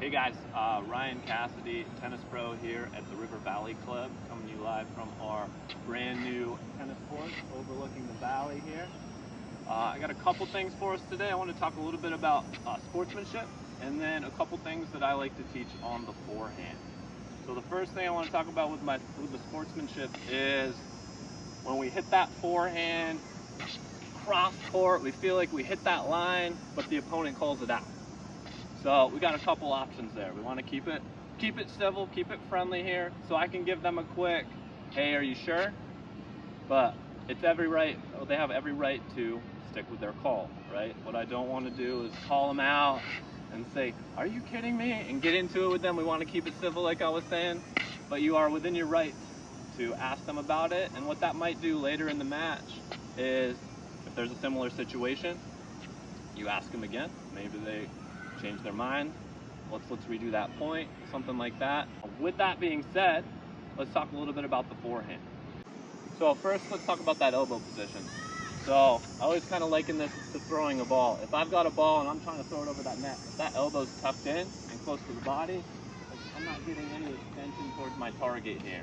Hey guys, Ryan Cassidy, tennis pro here at the River Valley Club, coming to you live from our brand new tennis courts overlooking the valley here. I got a couple things for us today. I want to talk a little bit about sportsmanship, and then a couple things that I like to teach on the forehand. So the first thing I want to talk about with the sportsmanship is when we hit that forehand cross court, we feel like we hit that line, but the opponent calls it out. So we got a couple options there. We want to keep it civil, keep it friendly here, so I can give them a quick, hey, are you sure? But it's they have every right to stick with their call, right? What I don't want to do is call them out and say, are you kidding me? And get into it with them. We want to keep it civil, like I was saying, but you are within your rights to ask them about it. And what that might do later in the match is, if there's a similar situation, you ask them again. Maybe they change their mind. Let's redo that point, something like that. With that being said, let's talk a little bit about the forehand. So first, let's talk about that elbow position. So I always kind of liken this to throwing a ball. If I've got a ball and I'm trying to throw it over that net, if that elbow's tucked in and close to the body, I'm not getting any extension towards my target here.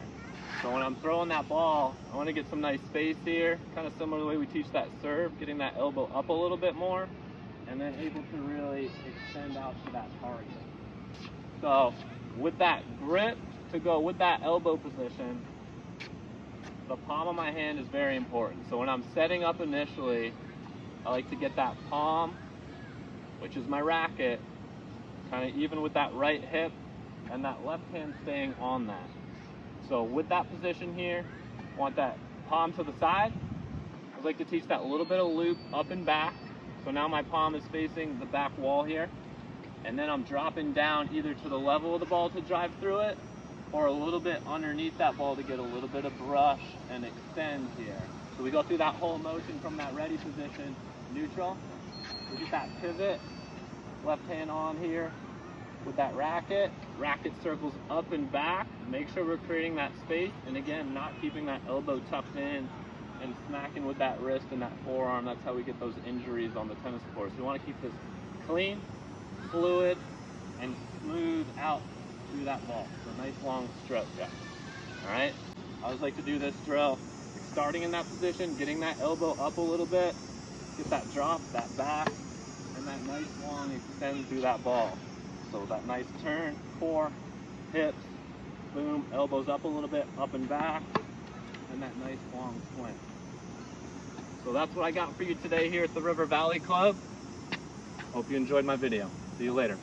So when I'm throwing that ball, I want to get some nice space here, kind of similar to the way we teach that serve, getting that elbow up a little bit more, and then able to really extend out to that target. So with that grip to go with that elbow position, the palm of my hand is very important. So when I'm setting up initially, I like to get that palm, which is my racket, kind of even with that right hip, and that left hand staying on that. So with that position here, I want that palm to the side. I like to teach that little bit of loop up and back. So now my palm is facing the back wall here. And then I'm dropping down either to the level of the ball to drive through it, or a little bit underneath that ball to get a little bit of brush and extend here. So we go through that whole motion from that ready position, neutral. We get that pivot, left hand on here with that racket. Racket circles up and back. Make sure we're creating that space. And again, not keeping that elbow tucked in and smacking with that wrist and that forearm. That's how we get those injuries on the tennis courts. We want to keep this clean, fluid, and smooth out through that ball. So nice long stroke, guys. All right. I always like to do this drill, starting in that position, getting that elbow up a little bit, get that drop, that back, and that nice long extend through that ball. So that nice turn, core, hips, boom, elbows up a little bit, up and back, and that nice long swing. So that's what I got for you today here at the River Valley Club. Hope you enjoyed my video. See you later.